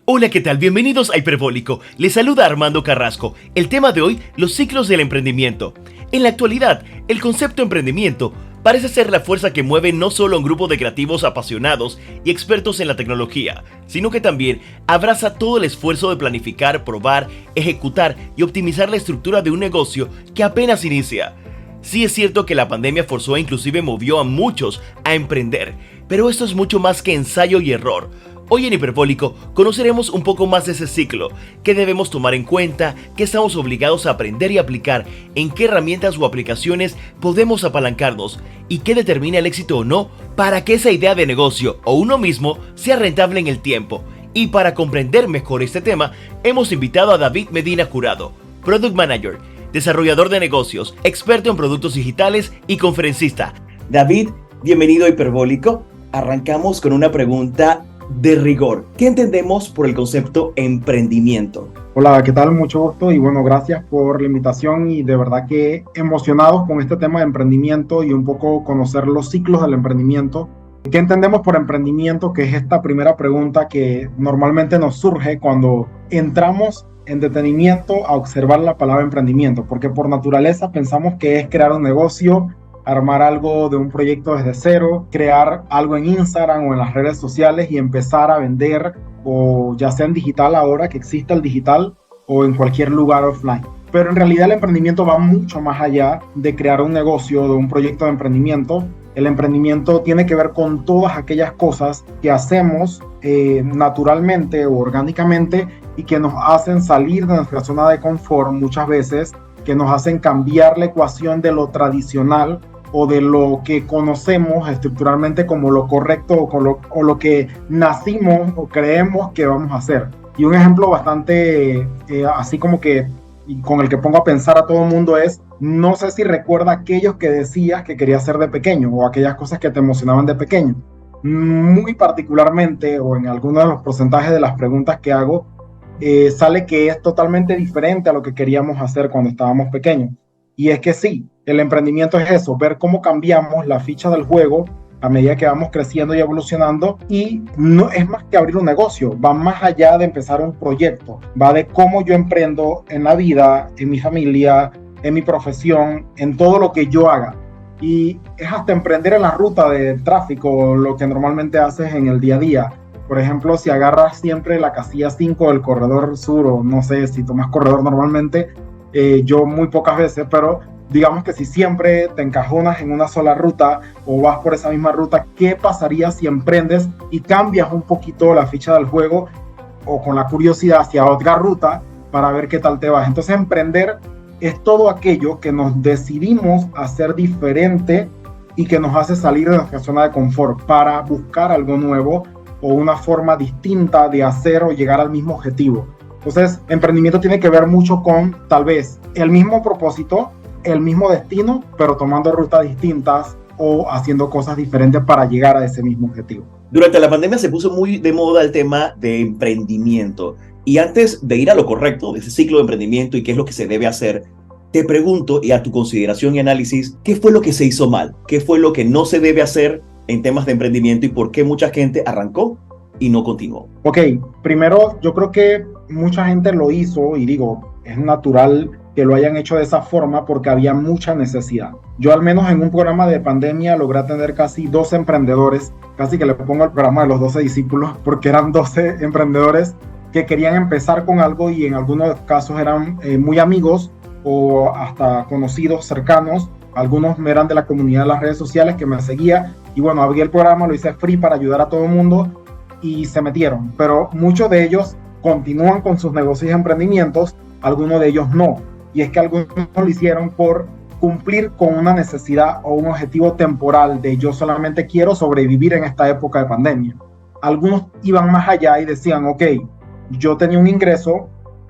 Hola, ¿qué tal? Bienvenidos a Hiperbólico. Les saluda Armando Carrasco. El tema de hoy, los ciclos del emprendimiento. En la actualidad, el concepto emprendimiento parece ser la fuerza que mueve no solo a un grupo de creativos apasionados y expertos en la tecnología, sino que también abraza todo el esfuerzo de planificar, probar, ejecutar y optimizar la estructura de un negocio que apenas inicia. Sí es cierto que la pandemia forzó e inclusive movió a muchos a emprender, pero esto es mucho más que ensayo y error. Hoy en Hiperbólico conoceremos un poco más de ese ciclo, qué debemos tomar en cuenta, qué estamos obligados a aprender y aplicar, en qué herramientas o aplicaciones podemos apalancarnos y qué determina el éxito o no para que esa idea de negocio o uno mismo sea rentable en el tiempo. Y para comprender mejor este tema, hemos invitado a David Medina Jurado, Product Manager, desarrollador de negocios, experto en productos digitales y conferencista. David, bienvenido a Hiperbólico. Arrancamos con una pregunta de rigor. ¿Qué entendemos por el concepto emprendimiento? Hola, ¿qué tal? Mucho gusto y bueno, gracias por la invitación y de verdad que emocionados con este tema de emprendimiento y un poco conocer los ciclos del emprendimiento. ¿Qué entendemos por emprendimiento? Que es esta primera pregunta que normalmente nos surge cuando entramos en detenimiento a observar la palabra emprendimiento, porque por naturaleza pensamos que es crear un negocio, armar algo de un proyecto desde cero, crear algo en Instagram o en las redes sociales y empezar a vender, o ya sea en digital ahora que existe el digital o en cualquier lugar offline. Pero en realidad el emprendimiento va mucho más allá de crear un negocio, de un proyecto de emprendimiento. El emprendimiento tiene que ver con todas aquellas cosas que hacemos naturalmente o orgánicamente y que nos hacen salir de nuestra zona de confort muchas veces, que nos hacen cambiar la ecuación de lo tradicional o de lo que conocemos estructuralmente como lo correcto o lo que nacimos o creemos que vamos a hacer. Y un ejemplo bastante así como que y con el que pongo a pensar a todo el mundo es, no sé si recuerda aquellos que decías que querías ser de pequeño o aquellas cosas que te emocionaban de pequeño. Muy particularmente o en algunos de los porcentajes de las preguntas que hago, sale que es totalmente diferente a lo que queríamos hacer cuando estábamos pequeños. Y es que sí, el emprendimiento es eso, ver cómo cambiamos la ficha del juego a medida que vamos creciendo y evolucionando, y no es más que abrir un negocio, va más allá de empezar un proyecto, va de cómo yo emprendo en la vida, en mi familia, en mi profesión, en todo lo que yo haga. Y es hasta emprender en la ruta de tráfico, lo que normalmente haces en el día a día. Por ejemplo, si agarras siempre la casilla 5 del corredor sur, o no sé si tomas corredor normalmente, yo muy pocas veces, pero digamos que si siempre te encajonas en una sola ruta o vas por esa misma ruta, ¿qué pasaría si emprendes y cambias un poquito la ficha del juego o con la curiosidad hacia otra ruta para ver qué tal te vas? Entonces emprender es todo aquello que nos decidimos hacer diferente y que nos hace salir de nuestra zona de confort para buscar algo nuevo o una forma distinta de hacer o llegar al mismo objetivo. Entonces, emprendimiento tiene que ver mucho con, tal vez, el mismo propósito, el mismo destino, pero tomando rutas distintas o haciendo cosas diferentes para llegar a ese mismo objetivo. Durante la pandemia se puso muy de moda el tema de emprendimiento. Y antes de ir a lo correcto, de ese ciclo de emprendimiento y qué es lo que se debe hacer, te pregunto, y a tu consideración y análisis, ¿qué fue lo que se hizo mal? ¿Qué fue lo que no se debe hacer en temas de emprendimiento y por qué mucha gente arrancó y no continuó? Ok, primero yo creo que mucha gente lo hizo y digo, es natural que lo hayan hecho de esa forma porque había mucha necesidad. Yo al menos en un programa de pandemia logré tener casi 12 emprendedores, casi que le pongo el programa de los 12 discípulos porque eran 12 emprendedores que querían empezar con algo y en algunos casos eran muy amigos o hasta conocidos, cercanos. Algunos eran de la comunidad de las redes sociales que me seguía y bueno, abrí el programa, lo hice free para ayudar a todo el mundo y se metieron, pero muchos de ellos continúan con sus negocios y emprendimientos, algunos de ellos no, y es que algunos lo hicieron por cumplir con una necesidad o un objetivo temporal de yo solamente quiero sobrevivir en esta época de pandemia. Algunos iban más allá y decían, ok, yo tenía un ingreso,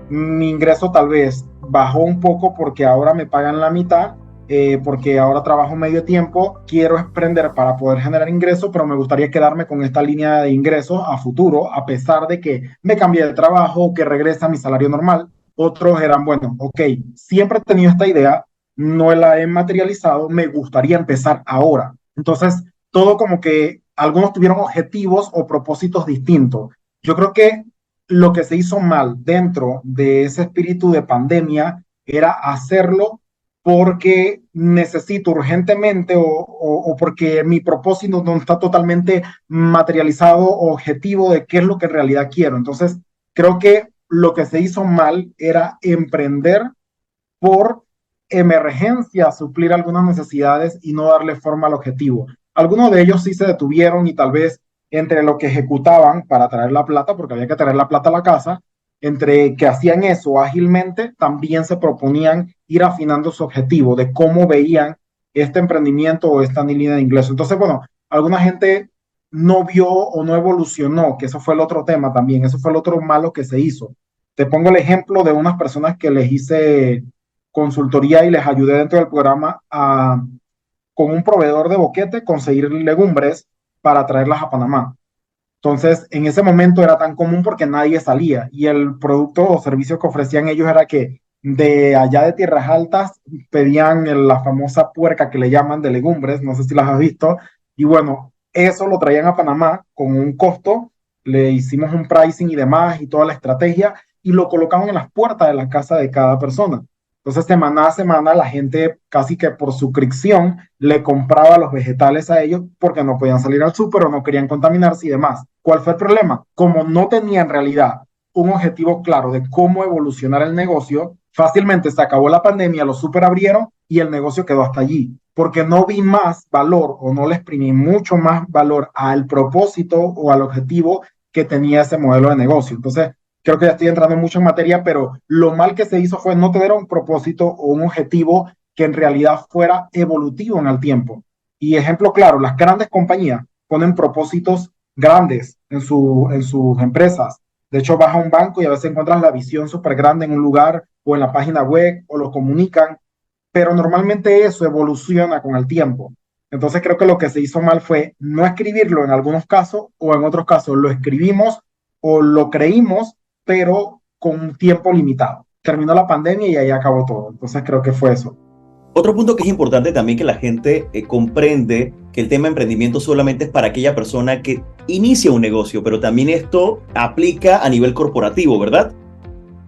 mi ingreso tal vez bajó un poco porque ahora me pagan la mitad, porque ahora trabajo medio tiempo, quiero emprender para poder generar ingresos, pero me gustaría quedarme con esta línea de ingresos a futuro, a pesar de que me cambié de trabajo, que regresa a mi salario normal. Otros eran, bueno, ok, siempre he tenido esta idea, no la he materializado, me gustaría empezar ahora. Entonces, todo como que algunos tuvieron objetivos o propósitos distintos. Yo creo que lo que se hizo mal dentro de ese espíritu de pandemia era hacerlo porque necesito urgentemente o porque mi propósito no está totalmente materializado o objetivo de qué es lo que en realidad quiero. Entonces, creo que lo que se hizo mal era emprender por emergencia, suplir algunas necesidades y no darle forma al objetivo. Algunos de ellos sí se detuvieron y tal vez entre lo que ejecutaban para traer la plata, porque había que traer la plata a la casa, entre que hacían eso ágilmente, también se proponían ir afinando su objetivo de cómo veían este emprendimiento o esta línea de ingreso. Entonces, bueno, alguna gente no vio o no evolucionó, que eso fue el otro tema también, eso fue el otro malo que se hizo. Te pongo el ejemplo de unas personas que les hice consultoría y les ayudé dentro del programa a, con un proveedor de boquete, conseguir legumbres para traerlas a Panamá. Entonces, en ese momento era tan común porque nadie salía y el producto o servicio que ofrecían ellos era que de allá de Tierras Altas pedían la famosa puerca que le llaman de legumbres, no sé si las has visto, y bueno, eso lo traían a Panamá con un costo, le hicimos un pricing y demás y toda la estrategia y lo colocaban en las puertas de la casa de cada persona. Entonces, semana a semana, la gente casi que por suscripción le compraba los vegetales a ellos porque no podían salir al súper o no querían contaminarse y demás. ¿Cuál fue el problema? Como no tenía en realidad un objetivo claro de cómo evolucionar el negocio, fácilmente se acabó la pandemia, los súper abrieron y el negocio quedó hasta allí, porque no vi más valor o no le exprimí mucho más valor al propósito o al objetivo que tenía ese modelo de negocio. Entonces, creo que ya estoy entrando mucho en materia, pero lo mal que se hizo fue no tener un propósito o un objetivo que en realidad fuera evolutivo en el tiempo. Y ejemplo claro, las grandes compañías ponen propósitos grandes en sus empresas. De hecho, vas a un banco y a veces encuentras la visión súper grande en un lugar o en la página web o lo comunican, pero normalmente eso evoluciona con el tiempo. Entonces creo que lo que se hizo mal fue no escribirlo en algunos casos o en otros casos lo escribimos o lo creímos pero con un tiempo limitado. Terminó la pandemia y ahí acabó todo. Entonces creo que fue eso. Otro punto que es importante también que la gente comprende que el tema de emprendimiento solamente es para aquella persona que inicia un negocio, pero también esto aplica a nivel corporativo, ¿verdad?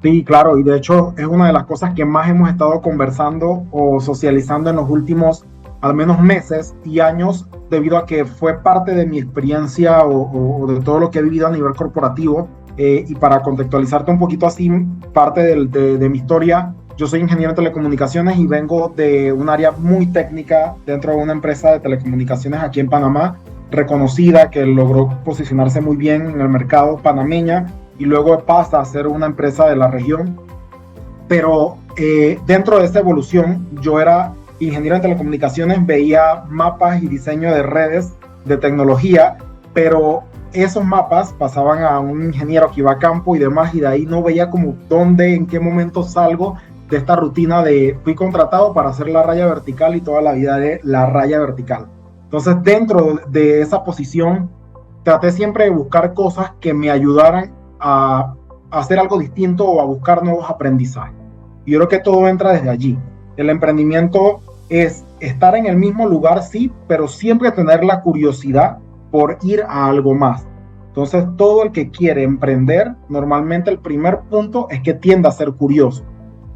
Sí, claro, y de hecho es una de las cosas que más hemos estado conversando o socializando en los últimos al menos meses y años, debido a que fue parte de mi experiencia o de todo lo que he vivido a nivel corporativo. Y para contextualizarte un poquito así, parte de mi historia, yo soy ingeniero en telecomunicaciones y vengo de un área muy técnica dentro de una empresa de telecomunicaciones aquí en Panamá, reconocida, que logró posicionarse muy bien en el mercado panameña y luego pasa a ser una empresa de la región. Pero dentro de esa evolución, yo era ingeniero en telecomunicaciones, veía mapas y diseño de redes de tecnología, pero esos mapas pasaban a un ingeniero que iba a campo y demás, y de ahí no veía como dónde, en qué momento salgo de esta rutina de fui contratado para hacer la raya vertical y toda la vida de la raya vertical. Entonces, dentro de esa posición, traté siempre de buscar cosas que me ayudaran a hacer algo distinto o a buscar nuevos aprendizajes. Y yo creo que todo entra desde allí. El emprendimiento es estar en el mismo lugar, sí, pero siempre tener la curiosidad por ir a algo más. Entonces, todo el que quiere emprender, normalmente el primer punto es que tienda a ser curioso.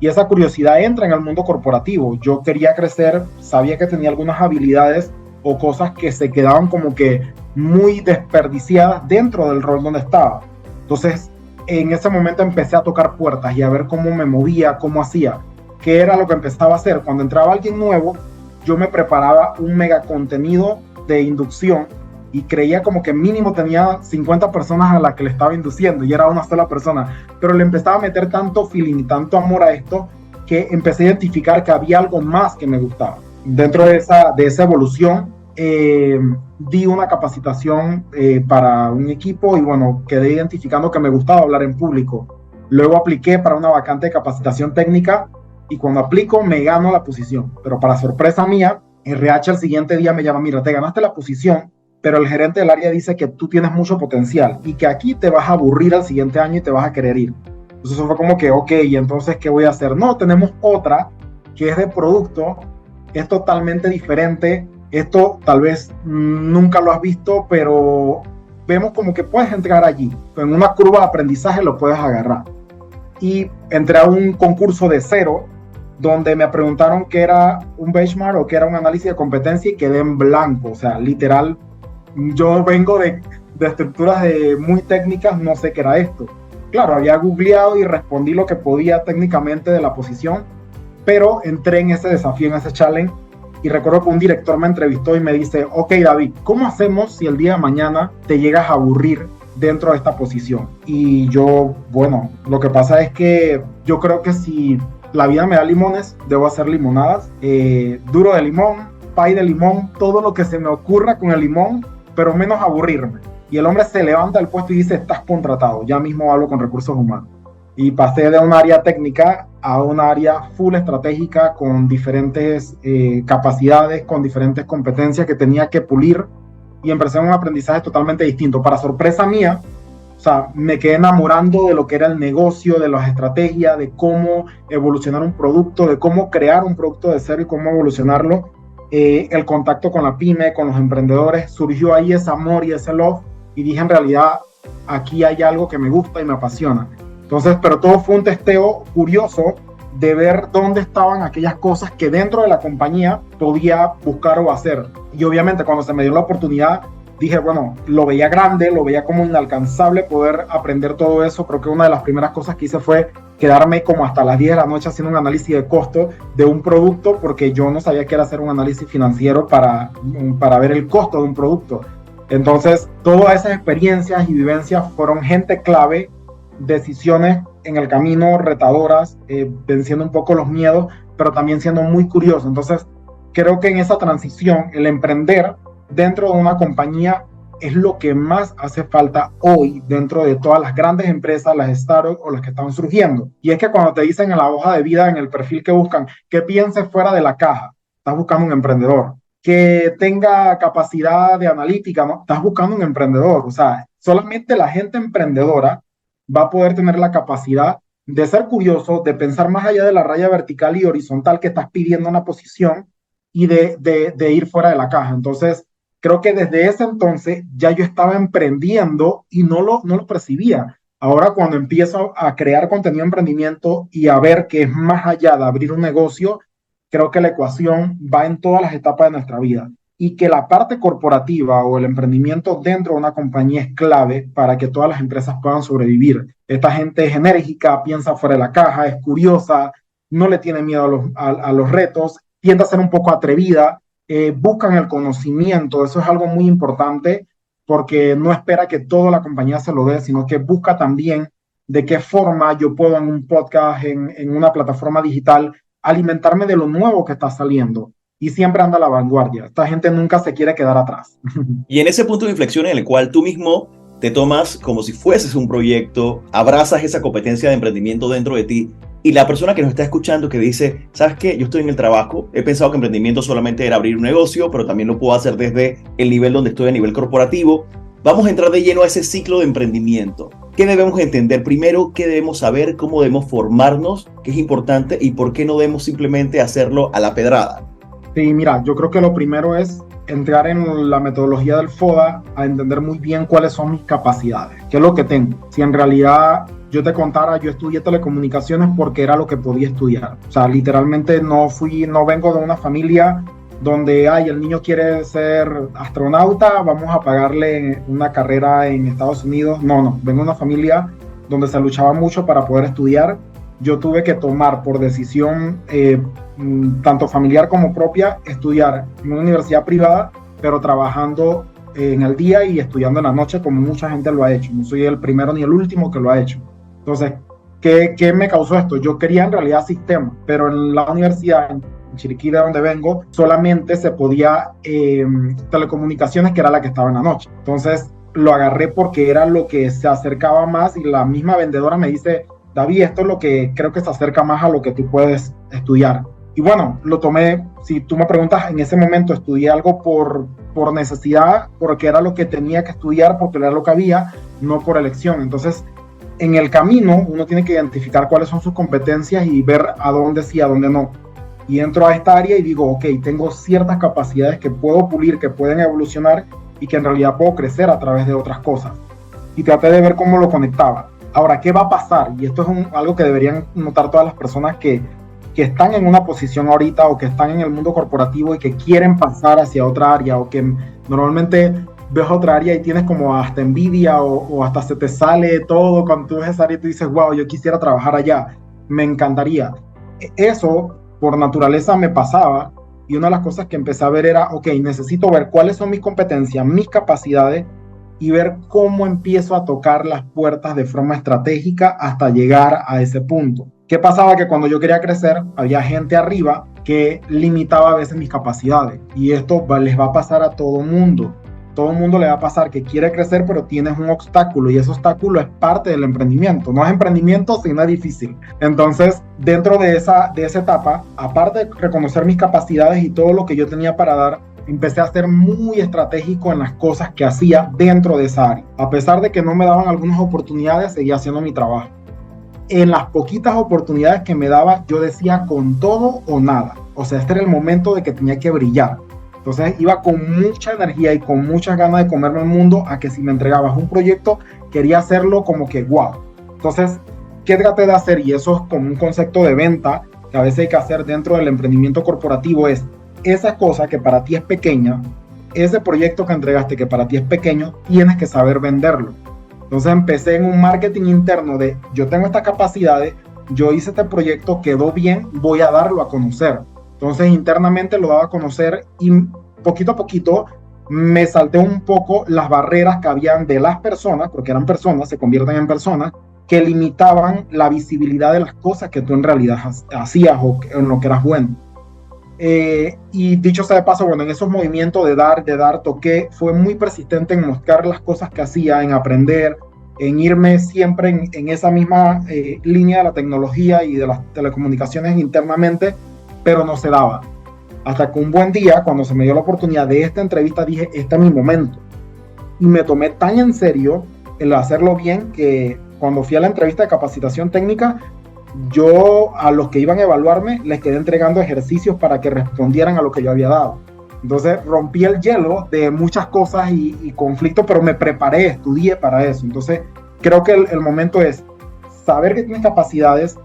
Y esa curiosidad entra en el mundo corporativo. Yo quería crecer, sabía que tenía algunas habilidades o cosas que se quedaban como que muy desperdiciadas dentro del rol donde estaba. Entonces, en ese momento empecé a tocar puertas y a ver cómo me movía, cómo hacía, qué era lo que empezaba a hacer. Cuando entraba alguien nuevo, yo me preparaba un mega contenido de inducción y creía como que mínimo tenía 50 personas a las que le estaba induciendo y era una sola persona, pero le empezaba a meter tanto feeling y tanto amor a esto que empecé a identificar que había algo más que me gustaba. Dentro de esa evolución, di una capacitación para un equipo y bueno, quedé identificando que me gustaba hablar en público. Luego apliqué para una vacante de capacitación técnica y cuando aplico me gano la posición, pero para sorpresa mía, RH el siguiente día me llama, mira, te ganaste la posición, pero el gerente del área dice que tú tienes mucho potencial y que aquí te vas a aburrir al siguiente año y te vas a querer ir. Entonces eso fue como que, ok, ¿y entonces qué voy a hacer? No, tenemos otra que es de producto, es totalmente diferente. Esto tal vez nunca lo has visto, pero vemos como que puedes entrar allí, en una curva de aprendizaje lo puedes agarrar. Y entré a un concurso de cero, donde me preguntaron qué era un benchmark o qué era un análisis de competencia y quedé en blanco. O sea, literal, yo vengo de estructuras muy técnicas, no sé qué era esto. Claro, había googleado y respondí lo que podía técnicamente de la posición, pero entré en ese desafío, en ese challenge, y recuerdo que un director me entrevistó y me dice, ok David, ¿cómo hacemos si el día de mañana te llegas a aburrir dentro de esta posición? Y yo, bueno, lo que pasa es que yo creo que si la vida me da limones, debo hacer limonadas, duro de limón, pay de limón, todo lo que se me ocurra con el limón, pero menos aburrirme. Y el hombre se levanta del puesto y dice, estás contratado, ya mismo hablo con recursos humanos. Y pasé de un área técnica a un área full estratégica con diferentes capacidades, con diferentes competencias que tenía que pulir, y empecé un aprendizaje totalmente distinto. Para sorpresa mía, o sea, me quedé enamorando de lo que era el negocio, de las estrategias, de cómo evolucionar un producto, de cómo crear un producto de cero y cómo evolucionarlo. El contacto con la pyme, con los emprendedores, surgió ahí ese amor y ese love, y dije, en realidad, aquí hay algo que me gusta y me apasiona. Entonces, pero todo fue un testeo curioso de ver dónde estaban aquellas cosas que dentro de la compañía podía buscar o hacer. Y obviamente cuando se me dio la oportunidad, dije, bueno, lo veía grande, lo veía como inalcanzable poder aprender todo eso. Creo que una de las primeras cosas que hice fue quedarme como hasta las 10 de la noche haciendo un análisis de costo de un producto, porque yo no sabía qué era hacer un análisis financiero para ver el costo de un producto. Entonces, todas esas experiencias y vivencias fueron gente clave, decisiones en el camino retadoras, venciendo un poco los miedos, pero también siendo muy curioso. Entonces, creo que en esa transición, el emprender dentro de una compañía es lo que más hace falta hoy dentro de todas las grandes empresas, las startups o las que están surgiendo. Y es que cuando te dicen en la hoja de vida, en el perfil que buscan, que pienses fuera de la caja, estás buscando un emprendedor. Que tenga capacidad de analítica, ¿no? Estás buscando un emprendedor. O sea, solamente la gente emprendedora va a poder tener la capacidad de ser curioso, de pensar más allá de la raya vertical y horizontal que estás pidiendo una posición y de ir fuera de la caja. Entonces, creo que desde ese entonces ya yo estaba emprendiendo y no lo percibía. Ahora cuando empiezo a crear contenido de emprendimiento y a ver que es más allá de abrir un negocio, creo que la ecuación va en todas las etapas de nuestra vida. Y que la parte corporativa o el emprendimiento dentro de una compañía es clave para que todas las empresas puedan sobrevivir. Esta gente es enérgica, piensa fuera de la caja, es curiosa, no le tiene miedo a los retos, tiende a ser un poco atrevida, buscan el conocimiento. Eso es algo muy importante porque no espera que toda la compañía se lo dé, sino que busca también de qué forma yo puedo en un podcast, en una plataforma digital, alimentarme de lo nuevo que está saliendo. Y siempre anda a la vanguardia. Esta gente nunca se quiere quedar atrás. Y en ese punto de inflexión en el cual tú mismo te tomas como si fueses un proyecto, abrazas esa competencia de emprendimiento dentro de ti, y la persona que nos está escuchando que dice, ¿sabes qué? Yo estoy en el trabajo, he pensado que emprendimiento solamente era abrir un negocio, pero también lo puedo hacer desde el nivel donde estoy a nivel corporativo. Vamos a entrar de lleno a ese ciclo de emprendimiento. ¿Qué debemos entender primero? ¿Qué debemos saber? ¿Cómo debemos formarnos? ¿Qué es importante? ¿Y por qué no debemos simplemente hacerlo a la pedrada? Sí, mira, yo creo que lo primero es entrar en la metodología del FODA, a entender muy bien cuáles son mis capacidades, qué es lo que tengo. Si en realidad yo te contara, yo estudié telecomunicaciones porque era lo que podía estudiar. O sea, literalmente no vengo de una familia donde el niño quiere ser astronauta, vamos a pagarle una carrera en Estados Unidos. No, vengo de una familia donde se luchaba mucho para poder estudiar. Yo tuve que tomar por decisión, tanto familiar como propia, estudiar en una universidad privada, pero trabajando en el día y estudiando en la noche, como mucha gente lo ha hecho. No soy el primero ni el último que lo ha hecho. Entonces, ¿qué me causó esto? Yo quería en realidad sistema, pero en la universidad, en Chiriquí, de donde vengo, solamente se podía telecomunicaciones, que era la que estaba en la noche. Entonces, lo agarré porque era lo que se acercaba más, y la misma vendedora me dice, David, esto es lo que creo que se acerca más a lo que tú puedes estudiar. Y bueno, lo tomé. Si tú me preguntas, en ese momento estudié algo por necesidad, porque era lo que tenía que estudiar, porque era lo que había, no por elección. Entonces, en el camino, uno tiene que identificar cuáles son sus competencias y ver a dónde sí, a dónde no. Y entro a esta área y digo, ok, tengo ciertas capacidades que puedo pulir, que pueden evolucionar, y que en realidad puedo crecer a través de otras cosas. Y traté de ver cómo lo conectaba. Ahora, ¿qué va a pasar? Y esto es algo que deberían notar todas las personas que están en una posición ahorita o que están en el mundo corporativo y que quieren pasar hacia otra área, o que normalmente ves otra área y tienes como hasta envidia o hasta se te sale todo cuando tú ves esa área y tú dices, wow, yo quisiera trabajar allá, me encantaría. Eso por naturaleza me pasaba, y una de las cosas que empecé a ver era, ok, necesito ver cuáles son mis competencias, mis capacidades, y ver cómo empiezo a tocar las puertas de forma estratégica hasta llegar a ese punto. ¿Qué pasaba? Que cuando yo quería crecer, había gente arriba que limitaba a veces mis capacidades, y esto les va a pasar a todo mundo. Todo el mundo le va a pasar que quiere crecer, pero tienes un obstáculo, y ese obstáculo es parte del emprendimiento. No es emprendimiento, sino es difícil. Entonces, dentro de esa etapa, aparte de reconocer mis capacidades y todo lo que yo tenía para dar, empecé a ser muy estratégico en las cosas que hacía dentro de esa área. A pesar de que no me daban algunas oportunidades, seguía haciendo mi trabajo. En las poquitas oportunidades que me daba, yo decía con todo o nada. O sea, este era el momento de que tenía que brillar. Entonces iba con mucha energía y con muchas ganas de comerme el mundo, a que si me entregabas un proyecto, quería hacerlo como que wow. Entonces, ¿qué traté de hacer? Y eso es como un concepto de venta que a veces hay que hacer dentro del emprendimiento corporativo, es esa cosa que para ti es pequeña, ese proyecto que entregaste que para ti es pequeño, tienes que saber venderlo. Entonces empecé en un marketing interno de, yo tengo estas capacidades, yo hice este proyecto, quedó bien, voy a darlo a conocer. Entonces internamente lo daba a conocer, y poquito a poquito me salté un poco las barreras que habían de las personas, porque eran personas, se convierten en personas, que limitaban la visibilidad de las cosas que tú en realidad hacías o en lo que eras bueno. Y dicho sea de paso, bueno, en esos movimientos de dar, toqué, fue muy persistente en mostrar las cosas que hacía, en aprender, en irme siempre en esa misma línea de la tecnología y de las telecomunicaciones internamente, pero no se daba. Hasta que un buen día, cuando se me dio la oportunidad de esta entrevista, dije, este es mi momento. Y me tomé tan en serio el hacerlo bien, que cuando fui a la entrevista de capacitación técnica, yo a los que iban a evaluarme les quedé entregando ejercicios para que respondieran a lo que yo había dado. Entonces rompí el hielo de muchas cosas y conflictos, pero me preparé, estudié para eso. Entonces creo que el momento es saber que tienes capacidades,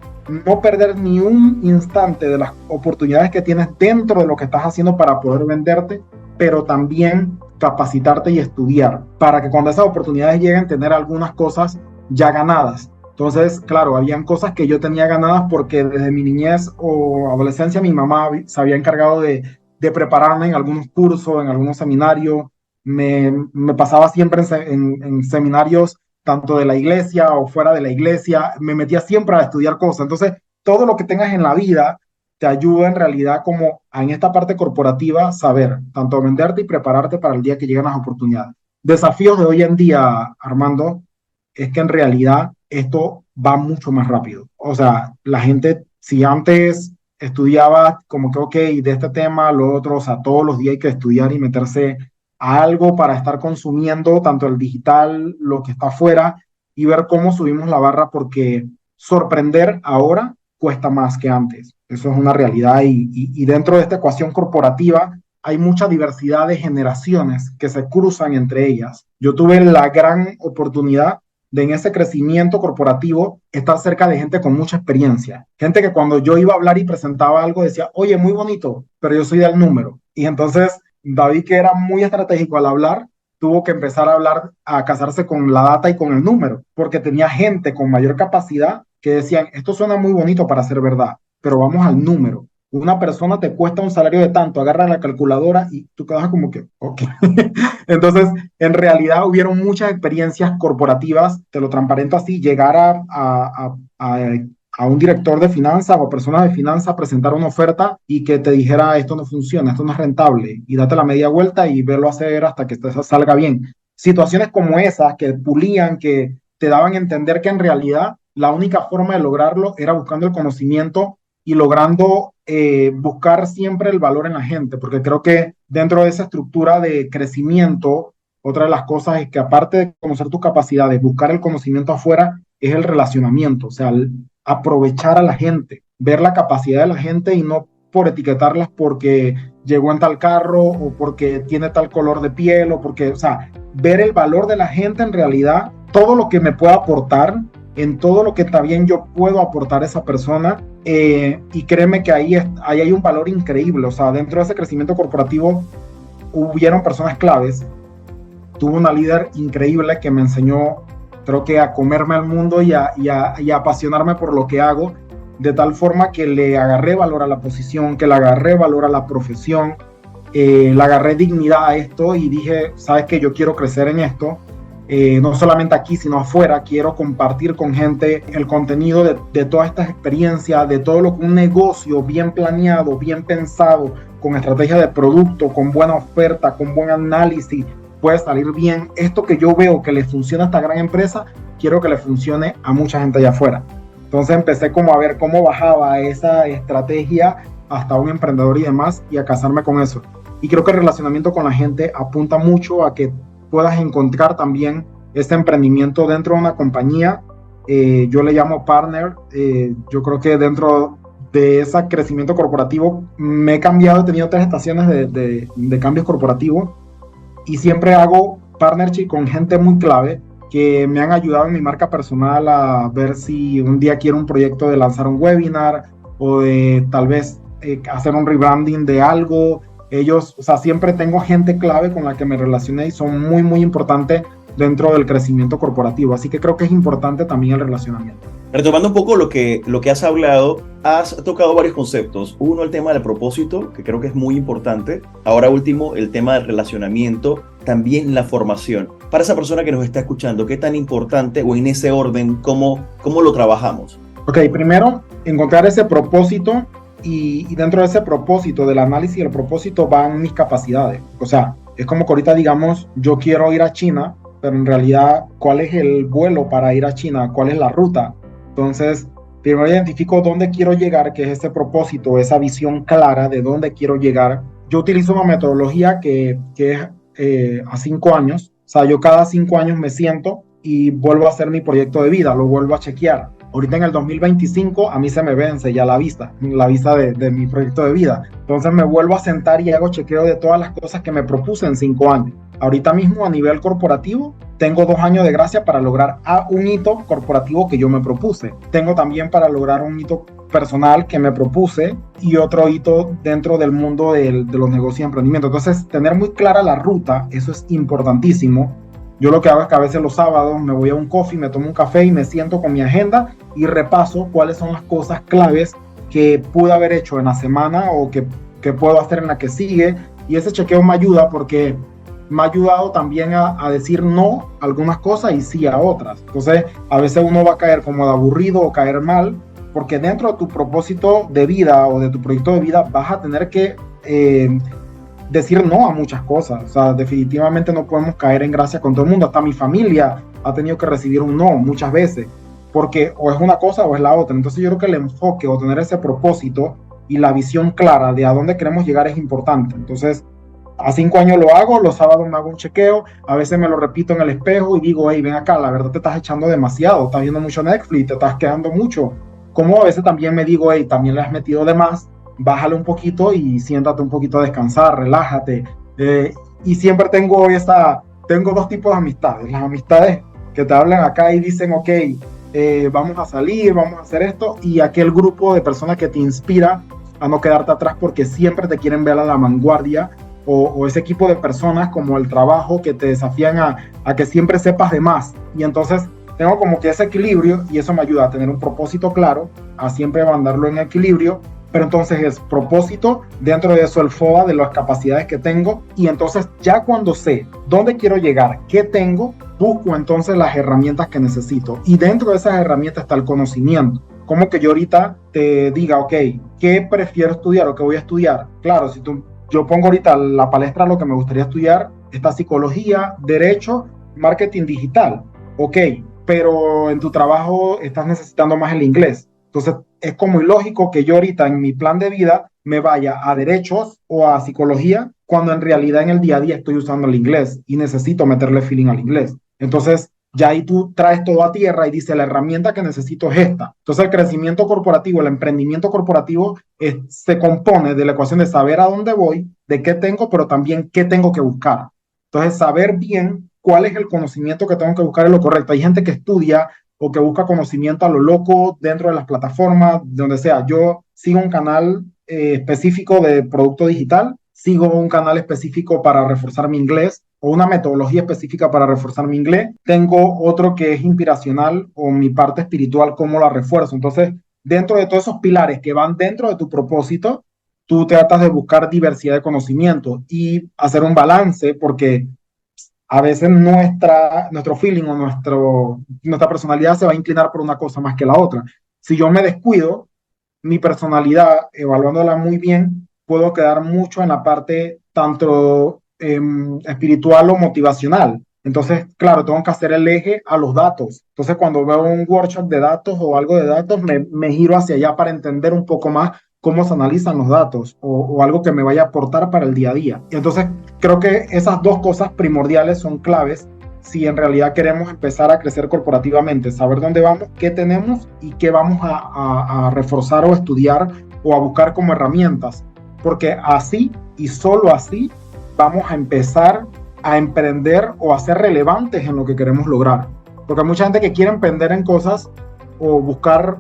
no perder ni un instante de las oportunidades que tienes dentro de lo que estás haciendo para poder venderte, pero también capacitarte y estudiar para que cuando esas oportunidades lleguen, tener algunas cosas ya ganadas. Entonces, claro, habían cosas que yo tenía ganadas porque desde mi niñez o adolescencia mi mamá se había encargado de prepararme en algunos cursos, en algunos seminarios. Me pasaba siempre en seminarios tanto de la iglesia o fuera de la iglesia. Me metía siempre a estudiar cosas. Entonces, todo lo que tengas en la vida te ayuda en realidad como en esta parte corporativa saber tanto venderte y prepararte para el día que lleguen las oportunidades. Desafíos de hoy en día, Armando, es que en realidad esto va mucho más rápido. O sea, la gente, si antes estudiaba como que, ok, de este tema, lo otro, o sea, todos los días hay que estudiar y meterse a algo para estar consumiendo tanto el digital, lo que está afuera, y ver cómo subimos la barra, porque sorprender ahora cuesta más que antes. Eso es una realidad, y dentro de esta ecuación corporativa hay mucha diversidad de generaciones que se cruzan entre ellas. Yo tuve la gran oportunidad de en ese crecimiento corporativo estar cerca de gente con mucha experiencia. Gente que cuando yo iba a hablar y presentaba algo decía, oye, muy bonito, pero yo soy del número. Y entonces David, que era muy estratégico al hablar, tuvo que empezar a hablar, a casarse con la data y con el número, porque tenía gente con mayor capacidad que decían, esto suena muy bonito para ser verdad, pero vamos al número. Una persona te cuesta un salario de tanto, agarra la calculadora y tú quedas como que, ok. Entonces, en realidad hubieron muchas experiencias corporativas, te lo transparento así, llegar a un director de finanzas o personas de finanzas a presentar una oferta y que te dijera, esto no funciona, esto no es rentable, y date la media vuelta y verlo hacer hasta que te salga bien. Situaciones como esas que pulían, que te daban a entender que en realidad la única forma de lograrlo era buscando el conocimiento y logrando buscar siempre el valor en la gente, porque creo que dentro de esa estructura de crecimiento, otra de las cosas es que aparte de conocer tus capacidades, buscar el conocimiento afuera es el relacionamiento, o sea, aprovechar a la gente, ver la capacidad de la gente y no por etiquetarlas porque llegó en tal carro o porque tiene tal color de piel o porque, o sea, ver el valor de la gente en realidad, todo lo que me pueda aportar, en todo lo que también yo puedo aportar a esa persona, y créeme que ahí hay un valor increíble. O sea, dentro de ese crecimiento corporativo hubieron personas claves. Tuve una líder increíble que me enseñó, creo que a comerme al mundo y a apasionarme por lo que hago, de tal forma que le agarré valor a la posición, que le agarré valor a la profesión, le agarré dignidad a esto y dije, sabes que yo quiero crecer en esto, no solamente aquí, sino afuera. Quiero compartir con gente el contenido de todas estas experiencias, de todo lo que un negocio bien planeado, bien pensado, con estrategia de producto, con buena oferta, con buen análisis, puede salir bien. Esto que yo veo que le funciona a esta gran empresa, quiero que le funcione a mucha gente allá afuera. Entonces empecé como a ver cómo bajaba esa estrategia hasta un emprendedor y demás, y a casarme con eso. Y creo que el relacionamiento con la gente apunta mucho a que puedas encontrar también este emprendimiento dentro de una compañía. Yo le llamo partner. Yo creo que dentro de ese crecimiento corporativo me he cambiado, he tenido 3 estaciones de cambios corporativos, y siempre hago partnership con gente muy clave que me han ayudado en mi marca personal a ver si un día quiero un proyecto de lanzar un webinar o de tal vez hacer un rebranding de algo. Ellos, o sea, siempre tengo gente clave con la que me relacioné y son muy, muy importantes dentro del crecimiento corporativo. Así que creo que es importante también el relacionamiento. Retomando un poco lo que has hablado, has tocado varios conceptos. Uno, el tema del propósito, que creo que es muy importante. Ahora último, el tema del relacionamiento, también la formación. Para esa persona que nos está escuchando, ¿qué tan importante o en ese orden, cómo lo trabajamos? Ok, primero, encontrar ese propósito, y dentro de ese propósito, del análisis del propósito, van mis capacidades. O sea, es como que ahorita digamos, yo quiero ir a China, pero en realidad, ¿cuál es el vuelo para ir a China? ¿Cuál es la ruta? Entonces, primero identifico dónde quiero llegar, que es ese propósito, esa visión clara de dónde quiero llegar. Yo utilizo una metodología que es a 5 años. O sea, yo cada 5 años me siento y vuelvo a hacer mi proyecto de vida, lo vuelvo a chequear. Ahorita en el 2025 a mí se me vence ya la visa de mi proyecto de vida. Entonces me vuelvo a sentar y hago chequeo de todas las cosas que me propuse en 5 años. Ahorita mismo a nivel corporativo tengo 2 años de gracia para lograr un hito corporativo que yo me propuse. Tengo también para lograr un hito personal que me propuse y otro hito dentro del mundo de los negocios y emprendimiento. Entonces, tener muy clara la ruta, eso es importantísimo. Yo lo que hago es que a veces los sábados me voy a un coffee, me tomo un café y me siento con mi agenda y repaso cuáles son las cosas claves que pude haber hecho en la semana o que puedo hacer en la que sigue. Y ese chequeo me ayuda porque me ha ayudado también a decir no a algunas cosas y sí a otras. Entonces, a veces uno va a caer como de aburrido o caer mal, porque dentro de tu propósito de vida o de tu proyecto de vida vas a tener que decir no a muchas cosas. O sea, definitivamente no podemos caer en gracia con todo el mundo. Hasta mi familia ha tenido que recibir un no muchas veces, porque o es una cosa o es la otra. Entonces yo creo que el enfoque o tener ese propósito y la visión clara de a dónde queremos llegar es importante. Entonces, a 5 años lo hago, los sábados me hago un chequeo, a veces me lo repito en el espejo y digo, hey, ven acá, la verdad te estás echando demasiado, estás viendo mucho Netflix, te estás quedando mucho. Como a veces también me digo, hey, también le has metido de más, bájale un poquito y siéntate un poquito a descansar, relájate. Y siempre tengo 2 tipos de amistades. Las amistades que te hablan acá y dicen, ok, vamos a salir, vamos a hacer esto, y aquel grupo de personas que te inspira a no quedarte atrás porque siempre te quieren ver a la vanguardia, o ese equipo de personas como el trabajo que te desafían a que siempre sepas de más. Y entonces tengo como que ese equilibrio y eso me ayuda a tener un propósito claro, a siempre mandarlo en equilibrio, pero entonces es propósito, dentro de eso el FODA de las capacidades que tengo, y entonces ya cuando sé dónde quiero llegar, qué tengo, busco entonces las herramientas que necesito, y dentro de esas herramientas está el conocimiento. Como que yo ahorita te diga, ok, ¿qué prefiero estudiar o qué voy a estudiar? Claro, yo pongo ahorita la palestra lo que me gustaría estudiar, está psicología, derecho, marketing digital, ok, pero en tu trabajo estás necesitando más el inglés. Entonces es como ilógico que yo ahorita en mi plan de vida me vaya a derechos o a psicología cuando en realidad en el día a día estoy usando el inglés y necesito meterle feeling al inglés. Entonces ya ahí tú traes todo a tierra y dices, la herramienta que necesito es esta. Entonces el crecimiento corporativo, el emprendimiento corporativo se compone de la ecuación de saber a dónde voy, de qué tengo, pero también qué tengo que buscar. Entonces saber bien cuál es el conocimiento que tengo que buscar es lo correcto. Hay gente que estudia o que busca conocimiento a lo loco dentro de las plataformas, donde sea. Yo sigo un canal específico de producto digital, sigo un canal específico para reforzar mi inglés o una metodología específica para reforzar mi inglés. Tengo otro que es inspiracional o mi parte espiritual, cómo la refuerzo. Entonces, dentro de todos esos pilares que van dentro de tu propósito, tú tratas de buscar diversidad de conocimiento y hacer un balance porque a veces nuestro feeling o nuestra personalidad se va a inclinar por una cosa más que la otra. Si yo me descuido, mi personalidad, evaluándola muy bien, puedo quedar mucho en la parte tanto espiritual o motivacional. Entonces, claro, tengo que hacer el eje a los datos. Entonces, cuando veo un workshop de datos o algo de datos, me giro hacia allá para entender un poco más cómo se analizan los datos o algo que me vaya a aportar para el día a día. Entonces, creo que esas dos cosas primordiales son claves si en realidad queremos empezar a crecer corporativamente, saber dónde vamos, qué tenemos y qué vamos a reforzar o estudiar o a buscar como herramientas, porque así y solo así vamos a empezar a emprender o a ser relevantes en lo que queremos lograr, porque hay mucha gente que quiere emprender en cosas o buscar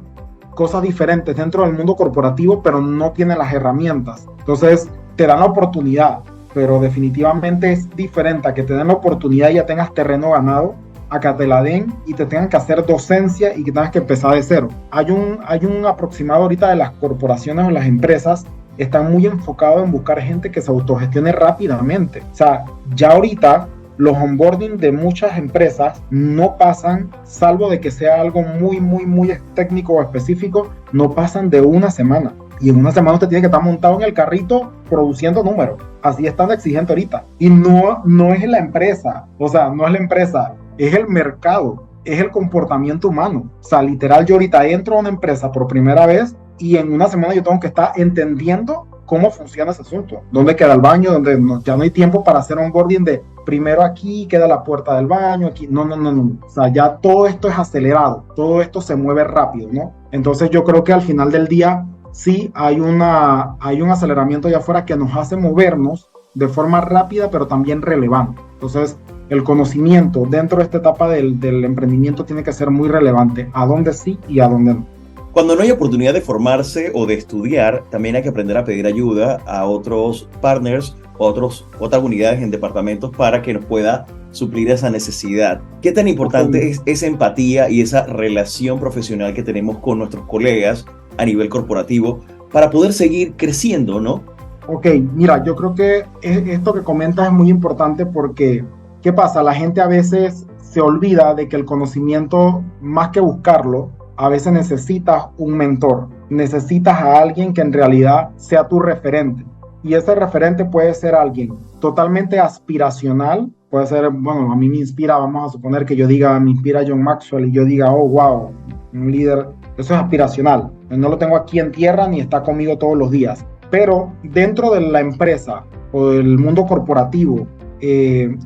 cosas diferentes dentro del mundo corporativo, pero no tiene las herramientas. Entonces, te dan la oportunidad, pero definitivamente es diferente a que te den la oportunidad y ya tengas terreno ganado, a que te la den y te tengan que hacer docencia y que tengas que empezar de cero. Hay un aproximado ahorita de las corporaciones o las empresas están muy enfocados en buscar gente que se autogestione rápidamente. O sea, ya ahorita los onboarding de muchas empresas no pasan, salvo de que sea algo muy, muy, muy técnico o específico, no pasan de una semana. Y en una semana usted tiene que estar montado en el carrito produciendo números. Así están exigentes ahorita. Y no es la empresa, o sea, no es la empresa, es el mercado, es el comportamiento humano. O sea, literal, yo ahorita entro a una empresa por primera vez y en una semana yo tengo que estar entendiendo cómo funciona ese asunto. ¿Dónde queda el baño? Donde ya no hay tiempo para hacer onboarding de primero aquí queda la puerta del baño, aquí. No. O sea, ya todo esto es acelerado, todo esto se mueve rápido, ¿no? Entonces yo creo que al final del día sí hay un aceleramiento allá afuera que nos hace movernos de forma rápida, pero también relevante. Entonces, el conocimiento dentro de esta etapa del emprendimiento tiene que ser muy relevante, a dónde sí y a dónde no. Cuando no hay oportunidad de formarse o de estudiar, también hay que aprender a pedir ayuda a otros partners o otras unidades en departamentos para que nos pueda suplir esa necesidad. ¿Qué tan importante es esa empatía y esa relación profesional que tenemos con nuestros colegas a nivel corporativo para poder seguir creciendo, ¿no? Ok, mira, yo creo que esto que comentas es muy importante porque, ¿qué pasa? La gente a veces se olvida de que el conocimiento, más que buscarlo, a veces necesitas un mentor, necesitas a alguien que en realidad sea tu referente. Y ese referente puede ser alguien totalmente aspiracional, puede ser, bueno, a mí me inspira, vamos a suponer que me inspira John Maxwell y yo diga, oh, wow, un líder, eso es aspiracional. No lo tengo aquí en tierra ni está conmigo todos los días. Pero dentro de la empresa o del mundo corporativo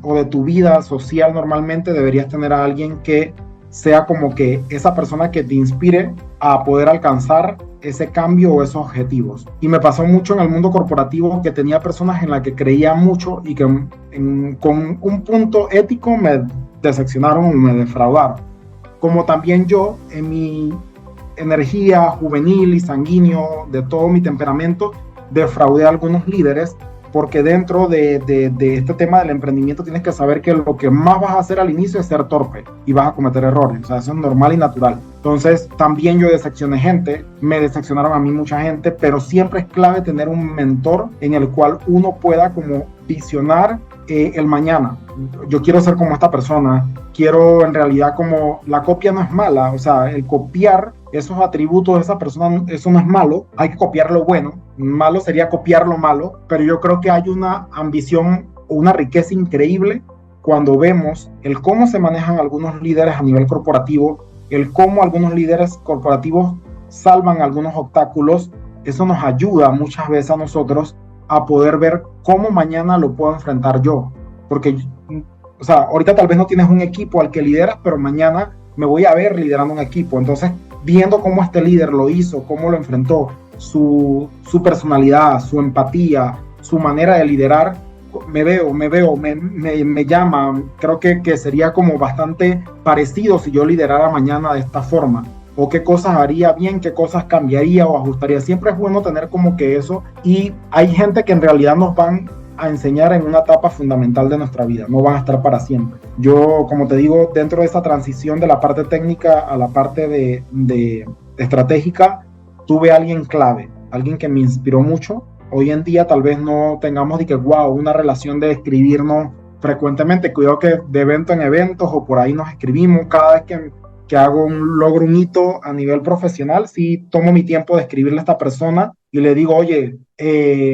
o de tu vida social normalmente deberías tener a alguien que sea como que esa persona que te inspire a poder alcanzar ese cambio o esos objetivos. Y me pasó mucho en el mundo corporativo que tenía personas en las que creía mucho y que con un punto ético me decepcionaron o me defraudaron. Como también yo, en mi energía juvenil y sanguíneo, de todo mi temperamento, defraudé a algunos líderes porque dentro de este tema del emprendimiento tienes que saber que lo que más vas a hacer al inicio es ser torpe y vas a cometer errores, o sea, eso es normal y natural. Entonces, también yo decepcioné gente, me decepcionaron a mí mucha gente, pero siempre es clave tener un mentor en el cual uno pueda como visionar el mañana. Yo quiero ser como esta persona, quiero en realidad como la copia no es mala, o sea, el copiar esos atributos de esa persona, eso no es malo, hay que copiar lo bueno, malo sería copiar lo malo, pero yo creo que hay una ambición o una riqueza increíble cuando vemos el cómo se manejan algunos líderes a nivel corporativo, el cómo algunos líderes corporativos salvan algunos obstáculos. Eso nos ayuda muchas veces a nosotros a poder ver cómo mañana lo puedo enfrentar yo, porque o sea, ahorita tal vez no tienes un equipo al que lideras, pero mañana me voy a ver liderando un equipo. Entonces, viendo cómo este líder lo hizo, cómo lo enfrentó, su personalidad, su empatía, su manera de liderar, me llama. Creo que sería como bastante parecido si yo liderara mañana de esta forma. O qué cosas haría bien, qué cosas cambiaría o ajustaría. Siempre es bueno tener como que eso. Y hay gente que en realidad nos van a enseñar en una etapa fundamental de nuestra vida. No van a estar para siempre. Yo, como te digo, dentro de esa transición de la parte técnica a la parte de estratégica, tuve a alguien clave, alguien que me inspiró mucho. Hoy en día tal vez no tengamos de que, wow, una relación de escribirnos frecuentemente. Cuidado que de evento en eventos o por ahí nos escribimos cada vez que hago logro un hito a nivel profesional, sí tomo mi tiempo de escribirle a esta persona y le digo, oye,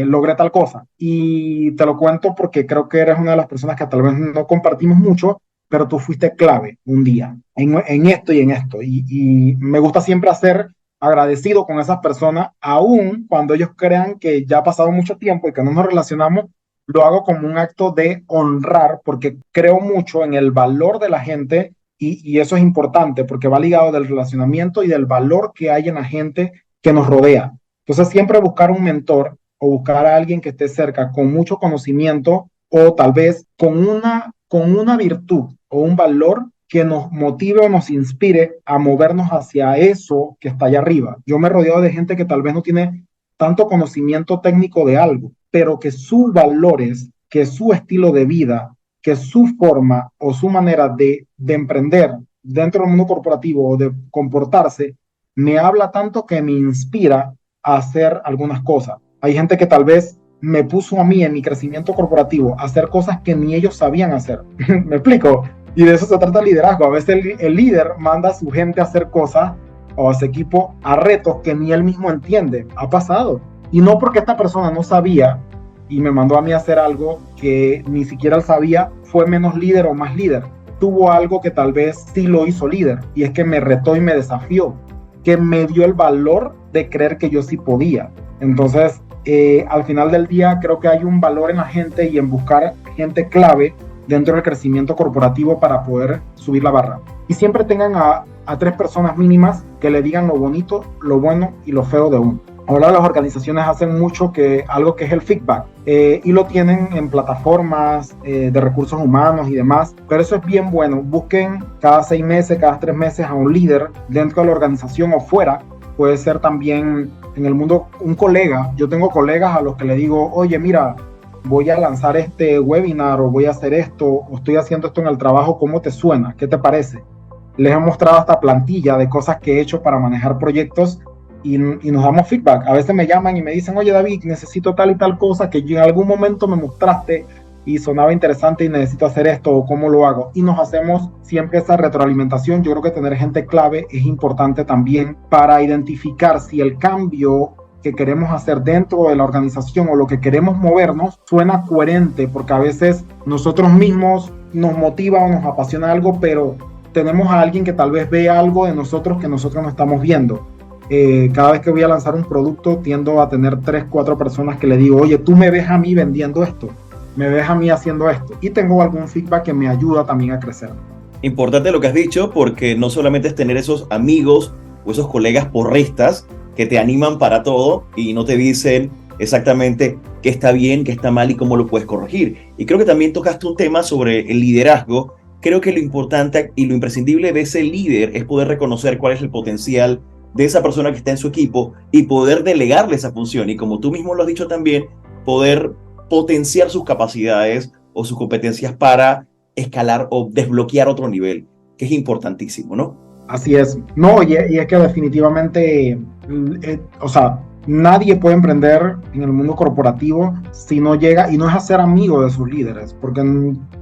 logré tal cosa. Y te lo cuento porque creo que eres una de las personas que tal vez no compartimos mucho, pero tú fuiste clave un día en esto y en esto. Y me gusta siempre hacer agradecido con esas personas, aun cuando ellos crean que ya ha pasado mucho tiempo y que no nos relacionamos, lo hago como un acto de honrar, porque creo mucho en el valor de la gente y eso es importante porque va ligado del relacionamiento y del valor que hay en la gente que nos rodea. Entonces siempre buscar un mentor o buscar a alguien que esté cerca con mucho conocimiento o tal vez con una virtud o un valor que nos motive o nos inspire a movernos hacia eso que está allá arriba. Yo me he rodeado de gente que tal vez no tiene tanto conocimiento técnico de algo, pero que sus valores, que su estilo de vida, que su forma o su manera de emprender dentro del mundo corporativo o de comportarse, me habla tanto que me inspira a hacer algunas cosas. Hay gente que tal vez me puso a mí en mi crecimiento corporativo a hacer cosas que ni ellos sabían hacer. ¿Me explico? Y de eso se trata el liderazgo. A veces el líder manda a su gente a hacer cosas o a su equipo a retos que ni él mismo entiende. Ha pasado. Y no porque esta persona no sabía y me mandó a mí a hacer algo que ni siquiera él sabía, fue menos líder o más líder. Tuvo algo que tal vez sí lo hizo líder. Y es que me retó y me desafió. Que me dio el valor de creer que yo sí podía. Entonces, al final del día, creo que hay un valor en la gente y en buscar gente clave dentro del crecimiento corporativo para poder subir la barra. Y siempre tengan a 3 personas mínimas que le digan lo bonito, lo bueno y lo feo de uno. Ahora las organizaciones hacen mucho algo que es el feedback y lo tienen en plataformas de recursos humanos y demás, pero eso es bien bueno. Busquen cada 6 meses, cada 3 meses a un líder dentro de la organización o fuera. Puede ser también en el mundo un colega. Yo tengo colegas a los que le digo, oye, mira, voy a lanzar este webinar o voy a hacer esto o estoy haciendo esto en el trabajo, ¿cómo te suena? ¿Qué te parece? Les he mostrado esta plantilla de cosas que he hecho para manejar proyectos y nos damos feedback. A veces me llaman y me dicen, oye David, necesito tal y tal cosa que en algún momento me mostraste y sonaba interesante y necesito hacer esto o cómo lo hago. Y nos hacemos siempre esa retroalimentación. Yo creo que tener gente clave es importante también para identificar si el cambio que queremos hacer dentro de la organización o lo que queremos movernos suena coherente, porque a veces nosotros mismos nos motiva o nos apasiona algo, pero tenemos a alguien que tal vez ve algo de nosotros que nosotros no estamos viendo. Cada vez que voy a lanzar un producto tiendo a tener 3, 4 personas que le digo, oye, tú me ves a mí vendiendo esto, me ves a mí haciendo esto, y tengo algún feedback que me ayuda también a crecer. Importante lo que has dicho, porque no solamente es tener esos amigos o esos colegas porristas que te animan para todo y no te dicen exactamente qué está bien, qué está mal y cómo lo puedes corregir. Y creo que también tocaste un tema sobre el liderazgo. Creo que lo importante y lo imprescindible de ese líder es poder reconocer cuál es el potencial de esa persona que está en su equipo y poder delegarle esa función. Y como tú mismo lo has dicho también, poder potenciar sus capacidades o sus competencias para escalar o desbloquear otro nivel, que es importantísimo, ¿no? Así es. No, y es que definitivamente, o sea, nadie puede emprender en el mundo corporativo si no llega, y no es hacer amigo de sus líderes, porque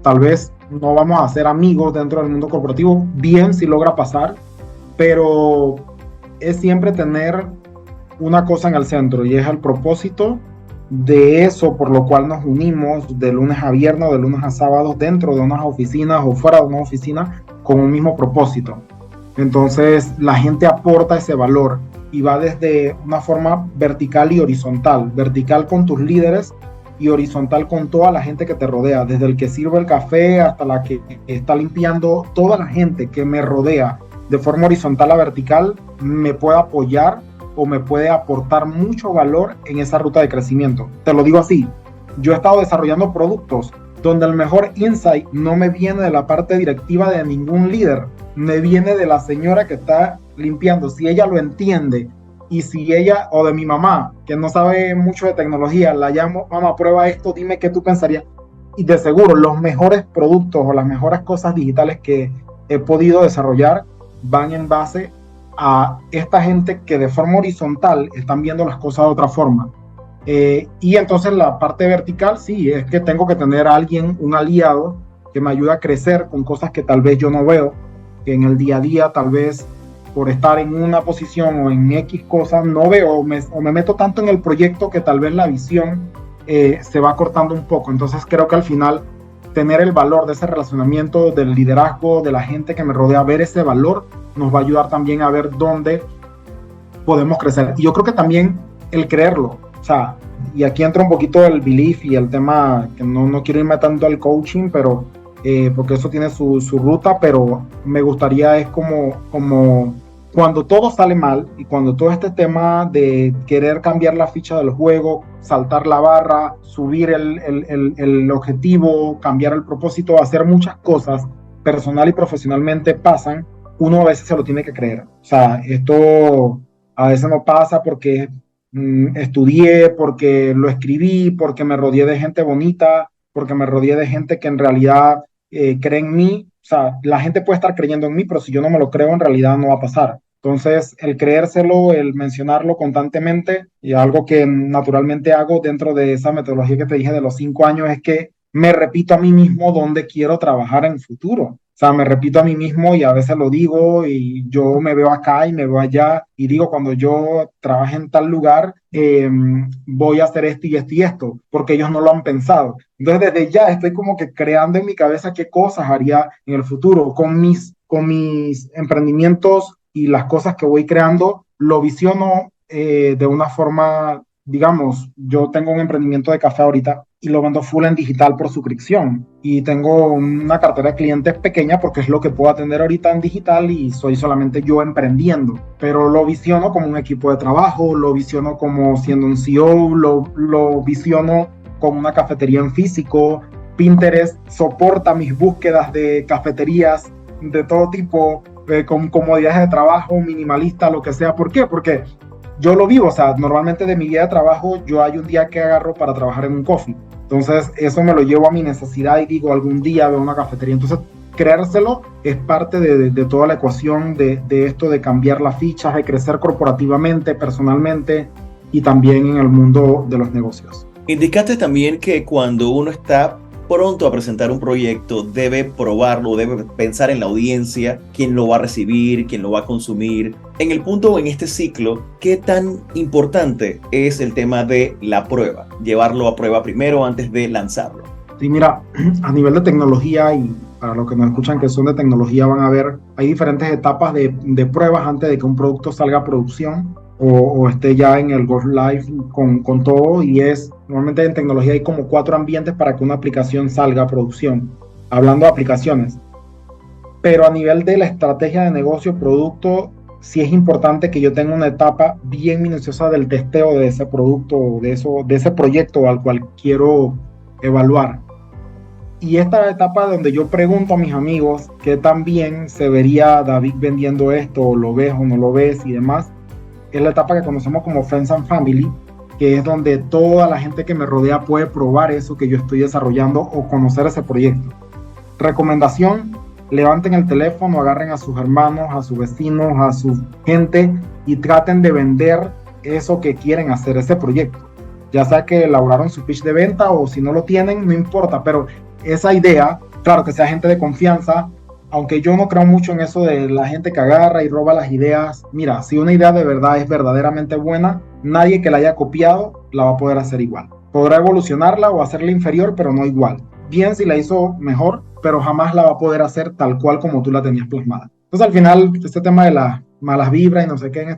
tal vez no vamos a ser amigos dentro del mundo corporativo, bien si logra pasar, pero es siempre tener una cosa en el centro, y es el propósito de eso por lo cual nos unimos de lunes a viernes, de lunes a sábados, dentro de unas oficinas o fuera de una oficina, con un mismo propósito. Entonces la gente aporta ese valor y va desde una forma vertical y horizontal. Vertical con tus líderes y horizontal con toda la gente que te rodea, desde el que sirve el café hasta la que está limpiando. Toda la gente que me rodea de forma horizontal a vertical me puede apoyar o me puede aportar mucho valor en esa ruta de crecimiento. Te lo digo así, yo he estado desarrollando productos donde el mejor insight no me viene de la parte directiva de ningún líder, me viene de la señora que está limpiando. Si ella lo entiende, y si ella, o de mi mamá, que no sabe mucho de tecnología, la llamo: mamá, prueba esto, dime qué tú pensarías. Y de seguro, los mejores productos o las mejores cosas digitales que he podido desarrollar van en base a esta gente que de forma horizontal están viendo las cosas de otra forma. Y entonces la parte vertical, sí, es que tengo que tener a alguien, un aliado, que me ayude a crecer con cosas que tal vez yo no veo, que en el día a día tal vez por estar en una posición o en X cosas no veo, o me meto tanto en el proyecto que tal vez la visión se va cortando un poco. Entonces creo que al final tener el valor de ese relacionamiento, del liderazgo, de la gente que me rodea, ver ese valor nos va a ayudar también a ver dónde podemos crecer. Y yo creo que también el creerlo, o sea, y aquí entra un poquito el belief y el tema, que no quiero irme tanto al coaching, pero porque eso tiene su ruta, pero me gustaría es como cuando todo sale mal y cuando todo este tema de querer cambiar la ficha del juego, saltar la barra, subir el objetivo, cambiar el propósito, hacer muchas cosas personal y profesionalmente pasan, uno a veces se lo tiene que creer. O sea, esto a veces no pasa porque estudié, porque lo escribí, porque me rodeé de gente bonita, porque me rodeé de gente que en realidad cree en mí. O sea, la gente puede estar creyendo en mí, pero si yo no me lo creo, en realidad no va a pasar. Entonces, el creérselo, el mencionarlo constantemente, y algo que naturalmente hago dentro de esa metodología que te dije de los 5 años, es que me repito a mí mismo dónde quiero trabajar en el futuro. O sea, me repito a mí mismo y a veces lo digo y yo me veo acá y me veo allá y digo, cuando yo trabaje en tal lugar, voy a hacer esto y esto y esto, porque ellos no lo han pensado. Entonces, desde ya estoy como que creando en mi cabeza qué cosas haría en el futuro con mis emprendimientos y las cosas que voy creando. Lo visiono de una forma, digamos, yo tengo un emprendimiento de café ahorita y lo vendo full en digital por suscripción. Y tengo una cartera de clientes pequeña porque es lo que puedo atender ahorita en digital y soy solamente yo emprendiendo. Pero lo visiono como un equipo de trabajo, lo visiono como siendo un CEO, lo visiono como una cafetería en físico. Pinterest soporta mis búsquedas de cafeterías de todo tipo, con comodidades de trabajo, minimalista, lo que sea. ¿Por qué? Porque yo lo vivo. O sea, normalmente de mi día de trabajo, yo hay un día que agarro para trabajar en un coffee. Entonces, eso me lo llevo a mi necesidad y digo, algún día veo una cafetería. Entonces, creérselo es parte de toda la ecuación de esto de cambiar las fichas, de crecer corporativamente, personalmente y también en el mundo de los negocios. Indicaste también que cuando uno está pronto a presentar un proyecto, debe probarlo, debe pensar en la audiencia, quién lo va a recibir, quién lo va a consumir. En el punto, en este ciclo, ¿qué tan importante es el tema de la prueba? Llevarlo a prueba primero antes de lanzarlo. Sí, mira, a nivel de tecnología, y para los que nos escuchan que son de tecnología, van a ver, hay diferentes etapas de pruebas antes de que un producto salga a producción o esté ya en el Go Live con todo. Y normalmente en tecnología hay como 4 ambientes para que una aplicación salga a producción, hablando de aplicaciones. Pero a nivel de la estrategia de negocio, producto, sí es importante que yo tenga una etapa bien minuciosa del testeo de ese producto o de ese proyecto al cual quiero evaluar. Y esta etapa donde yo pregunto a mis amigos qué tan bien se vería David vendiendo esto, o lo ves o no lo ves y demás, es la etapa que conocemos como Friends and Family, que es donde toda la gente que me rodea puede probar eso que yo estoy desarrollando o conocer ese proyecto. Recomendación: levanten el teléfono, agarren a sus hermanos, a sus vecinos, a su gente y traten de vender eso que quieren hacer, ese proyecto. Ya sea que elaboraron su pitch de venta o si no lo tienen, no importa, pero esa idea, claro, que sea gente de confianza. Aunque yo no creo mucho en eso de la gente que agarra y roba las ideas. Mira, si una idea de verdad es verdaderamente buena, nadie que la haya copiado la va a poder hacer igual. Podrá evolucionarla o hacerla inferior, pero no igual. Bien si la hizo mejor, pero jamás la va a poder hacer tal cual como tú la tenías plasmada. Entonces, al final, este tema de las malas vibras y no sé qué,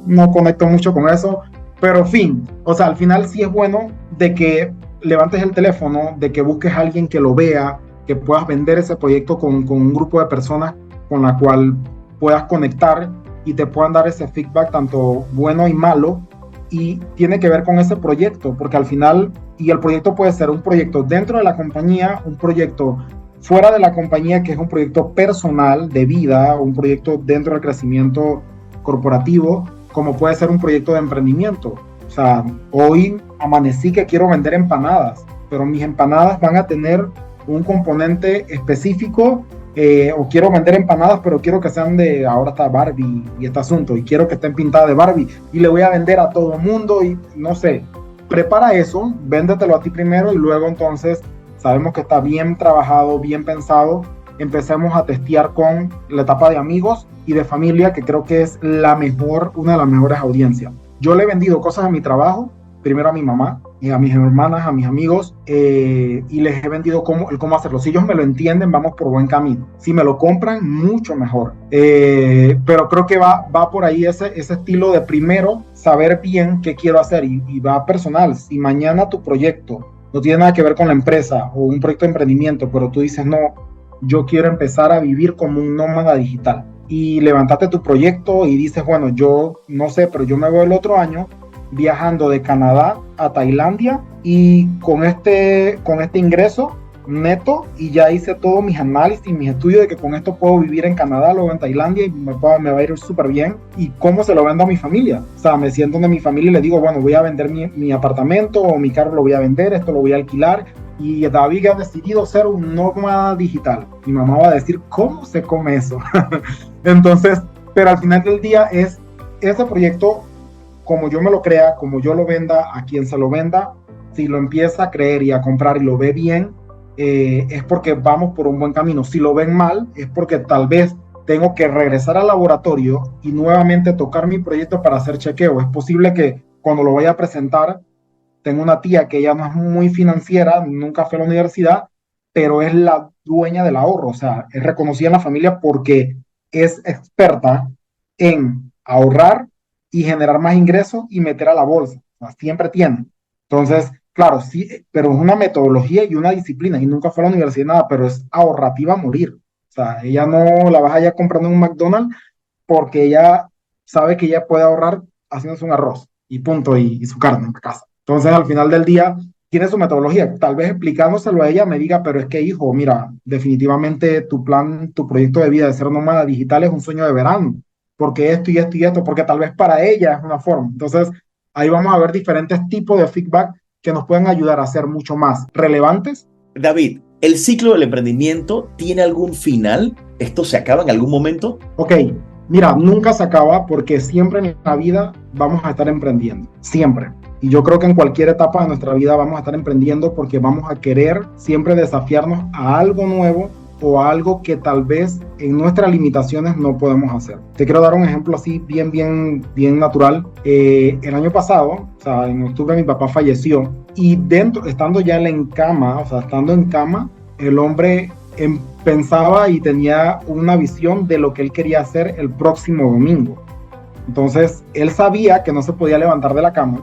no conecto mucho con eso. Pero, fin, o sea, al final sí es bueno de que levantes el teléfono, de que busques a alguien que lo vea, que puedas vender ese proyecto con un grupo de personas con la cual puedas conectar y te puedan dar ese feedback tanto bueno y malo, y tiene que ver con ese proyecto, porque al final, y el proyecto puede ser un proyecto dentro de la compañía, un proyecto fuera de la compañía, que es un proyecto personal de vida, un proyecto dentro del crecimiento corporativo, como puede ser un proyecto de emprendimiento. O sea, hoy amanecí que quiero vender empanadas, pero mis empanadas van a tener un componente específico, o quiero vender empanadas, pero quiero que sean de, ahora está Barbie y este asunto, y quiero que estén pintadas de Barbie, y le voy a vender a todo el mundo, y no sé, prepara eso, véndetelo a ti primero, y luego entonces sabemos que está bien trabajado, bien pensado, empecemos a testear con la etapa de amigos y de familia, que creo que es la mejor, una de las mejores audiencias. Yo le he vendido cosas a mi trabajo, primero a mi mamá, y a mis hermanas, a mis amigos, y les he vendido cómo hacerlo. Si ellos me lo entienden, vamos por buen camino. Si me lo compran, mucho mejor. Pero creo que va por ahí ese estilo de primero saber bien qué quiero hacer, y va personal. Si mañana tu proyecto no tiene nada que ver con la empresa o un proyecto de emprendimiento, pero tú dices, no, yo quiero empezar a vivir como un nómada digital, y levantaste tu proyecto y dices, bueno, yo no sé, pero yo me voy el otro año viajando de Canadá a Tailandia, y con este ingreso neto, y ya hice todos mis análisis, mis estudios de que con esto puedo vivir en Canadá, luego en Tailandia, y me va a ir súper bien. ¿Y cómo se lo vendo a mi familia? O sea, me siento de mi familia y le digo, bueno, voy a vender mi apartamento, o mi carro lo voy a vender, esto lo voy a alquilar, y David ha decidido ser un nómada digital. Mi mamá va a decir, ¿cómo se come eso? Entonces, pero al final del día es ese proyecto, como yo me lo crea, como yo lo venda, a quien se lo venda, si lo empieza a creer y a comprar y lo ve bien, es porque vamos por un buen camino. Si lo ven mal, es porque tal vez tengo que regresar al laboratorio y nuevamente tocar mi proyecto para hacer chequeo. Es posible que cuando lo vaya a presentar, tengo una tía que ella no es muy financiera, nunca fue a la universidad, pero es la dueña del ahorro. O sea, es reconocida en la familia porque es experta en ahorrar y generar más ingresos y meter a la bolsa. O sea, siempre tiene. Entonces, claro, sí, pero es una metodología y una disciplina, y nunca fue a la universidad nada, pero es ahorrativa a morir. O sea, ella no la vas allá comprando en un McDonald's, porque ella sabe que ella puede ahorrar haciéndose un arroz y punto, y su carne en casa. Entonces, al final del día, tiene su metodología. Tal vez explicándoselo a ella me diga, pero es que, hijo, mira, definitivamente tu plan, tu proyecto de vida de ser nómada digital es un sueño de verano, porque esto y esto y esto, porque tal vez para ella es una forma. Entonces, ahí vamos a ver diferentes tipos de feedback que nos pueden ayudar a ser mucho más relevantes. David, ¿el ciclo del emprendimiento tiene algún final? ¿Esto se acaba en algún momento? Ok, mira, nunca se acaba, porque siempre en la vida vamos a estar emprendiendo, siempre. Y yo creo que en cualquier etapa de nuestra vida vamos a estar emprendiendo, porque vamos a querer siempre desafiarnos a algo nuevo, o a algo que tal vez en nuestras limitaciones no podemos hacer. Te quiero dar un ejemplo así bien natural. El año pasado, o sea, en octubre, mi papá falleció, y estando ya él en cama, o sea, estando en cama, el hombre pensaba y tenía una visión de lo que él quería hacer el próximo domingo. Entonces, él sabía que no se podía levantar de la cama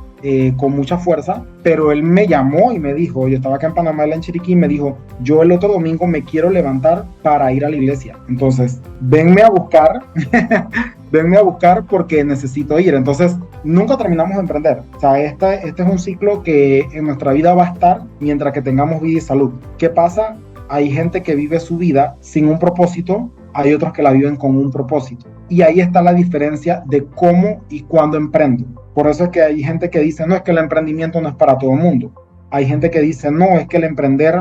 con mucha fuerza, pero él me llamó y me dijo, yo estaba acá en Panamá, en Chiriquí, y me dijo, yo el otro domingo me quiero levantar para ir a la iglesia. Entonces, venme a buscar, venme a buscar porque necesito ir. Entonces, nunca terminamos de emprender. O sea, este es un ciclo que en nuestra vida va a estar mientras que tengamos vida y salud. ¿Qué pasa? Hay gente que vive su vida sin un propósito, hay otros que la viven con un propósito. Y ahí está la diferencia de cómo y cuándo emprendo. Por eso es que hay gente que dice, no, es que el emprendimiento no es para todo el mundo. Hay gente que dice, no, es que el emprender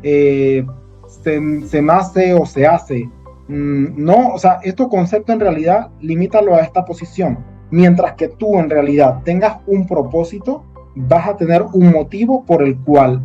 se nace o se hace. No, o sea, este concepto en realidad limítalo a esta posición. Mientras que tú en realidad tengas un propósito, vas a tener un motivo por el cual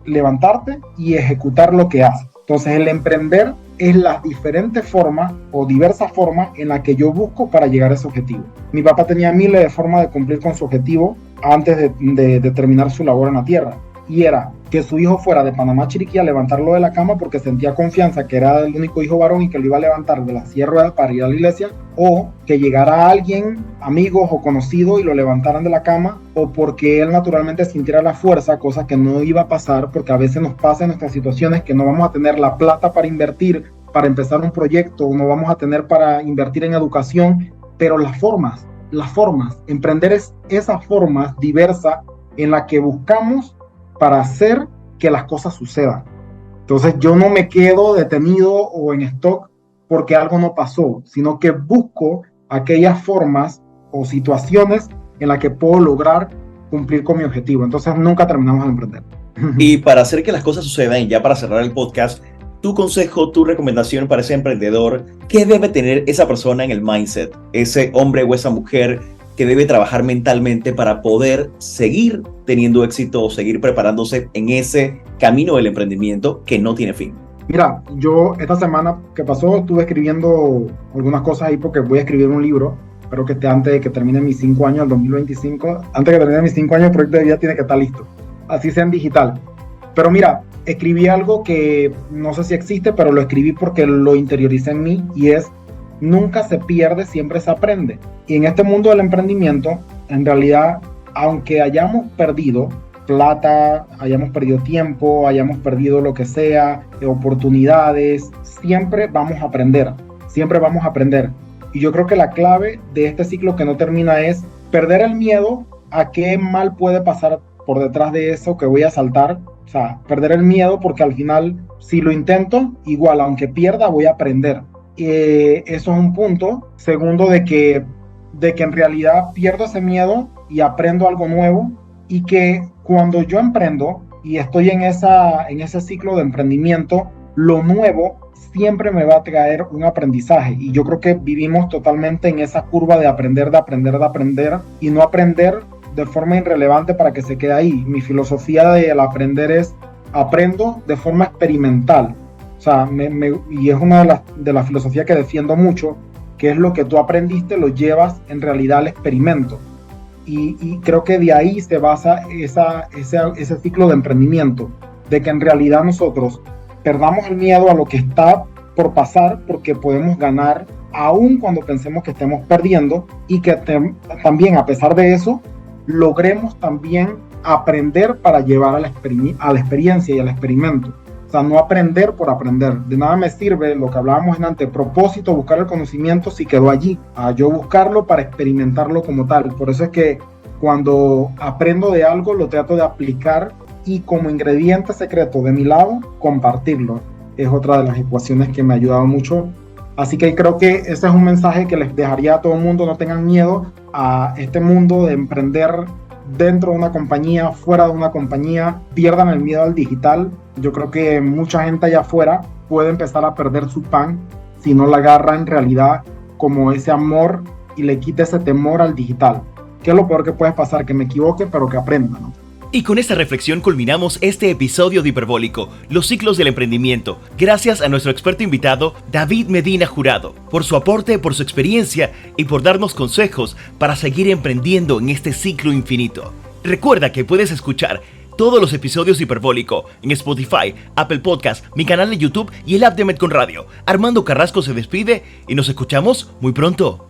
levantarte y ejecutar lo que haces. Entonces, el emprender es las diferentes formas o diversas formas en las que yo busco para llegar a ese objetivo. Mi papá tenía miles de formas de cumplir con su objetivo antes de terminar su labor en la tierra. Y era que su hijo fuera de Panamá, Chiriquí, a levantarlo de la cama porque sentía confianza que era el único hijo varón y que lo iba a levantar de la silla de ruedas para ir a la iglesia, o que llegara alguien, amigos o conocido, y lo levantaran de la cama, o porque él naturalmente sintiera la fuerza, cosa que no iba a pasar, porque a veces nos pasa en nuestras situaciones que no vamos a tener la plata para invertir, para empezar un proyecto, no vamos a tener para invertir en educación, pero las formas, emprender es esa forma diversa en la que buscamos para hacer que las cosas sucedan. Entonces yo no me quedo detenido o en stock porque algo no pasó, sino que busco aquellas formas o situaciones en las que puedo lograr cumplir con mi objetivo. Entonces nunca terminamos de emprender. Y para hacer que las cosas sucedan, y ya para cerrar el podcast, tu consejo, tu recomendación para ese emprendedor, ¿qué debe tener esa persona en el mindset? Ese hombre o esa mujer que debe trabajar mentalmente para poder seguir teniendo éxito o seguir preparándose en ese camino del emprendimiento que no tiene fin. Mira, yo esta semana que pasó estuve escribiendo algunas cosas ahí porque voy a escribir un libro. Espero que antes de que termine mis 5 años, el 2025, antes de que termine mis 5 años, el proyecto de vida tiene que estar listo. Así sea en digital. Pero mira, escribí algo que no sé si existe, pero lo escribí porque lo interioricé en mí, y es: nunca se pierde, siempre se aprende. Y en este mundo del emprendimiento, en realidad, aunque hayamos perdido plata, hayamos perdido tiempo, hayamos perdido lo que sea, oportunidades, siempre vamos a aprender, siempre vamos a aprender. Y yo creo que la clave de este ciclo que no termina es perder el miedo a qué mal puede pasar por detrás de eso que voy a saltar. O sea, perder el miedo, porque al final, si lo intento, igual, aunque pierda, voy a aprender. Eso es un punto. Segundo, de que en realidad pierdo ese miedo y aprendo algo nuevo, y que cuando yo emprendo y estoy en ese ciclo de emprendimiento, lo nuevo siempre me va a traer un aprendizaje. Y yo creo que vivimos totalmente en esa curva de aprender, y no aprender de forma irrelevante para que se quede ahí. Mi filosofía del aprender es: aprendo de forma experimental. O sea, y es una de las filosofías que defiendo mucho, que es lo que tú aprendiste lo llevas en realidad al experimento. Y creo que de ahí se basa ese ciclo de emprendimiento, de que en realidad nosotros perdamos el miedo a lo que está por pasar, porque podemos ganar aún cuando pensemos que estemos perdiendo, y que también, a pesar de eso, logremos también aprender para llevar a la experiencia y al experimento. O sea, no aprender por aprender. De nada me sirve lo que hablábamos en antes, propósito, buscar el conocimiento, si quedó allí. Yo buscarlo para experimentarlo como tal. Por eso es que cuando aprendo de algo, lo trato de aplicar, y como ingrediente secreto de mi lado, compartirlo. Es otra de las ecuaciones que me ha ayudado mucho. Así que creo que ese es un mensaje que les dejaría a todo el mundo: no tengan miedo a este mundo de emprender dentro de una compañía, fuera de una compañía. Pierdan el miedo al digital. Yo creo que mucha gente allá afuera puede empezar a perder su pan si no la agarra en realidad como ese amor y le quita ese temor al digital. ¿Qué es lo peor que puede pasar? Que me equivoque, pero que aprenda, ¿no? Y con esta reflexión culminamos este episodio de Hiperbólico, los ciclos del emprendimiento. Gracias a nuestro experto invitado, David Medina Jurado, por su aporte, por su experiencia y por darnos consejos para seguir emprendiendo en este ciclo infinito. Recuerda que puedes escuchar todos los episodios de Hiperbólico en Spotify, Apple Podcast, mi canal de YouTube y el app de Metcon Radio. Armando Carrasco se despide y nos escuchamos muy pronto.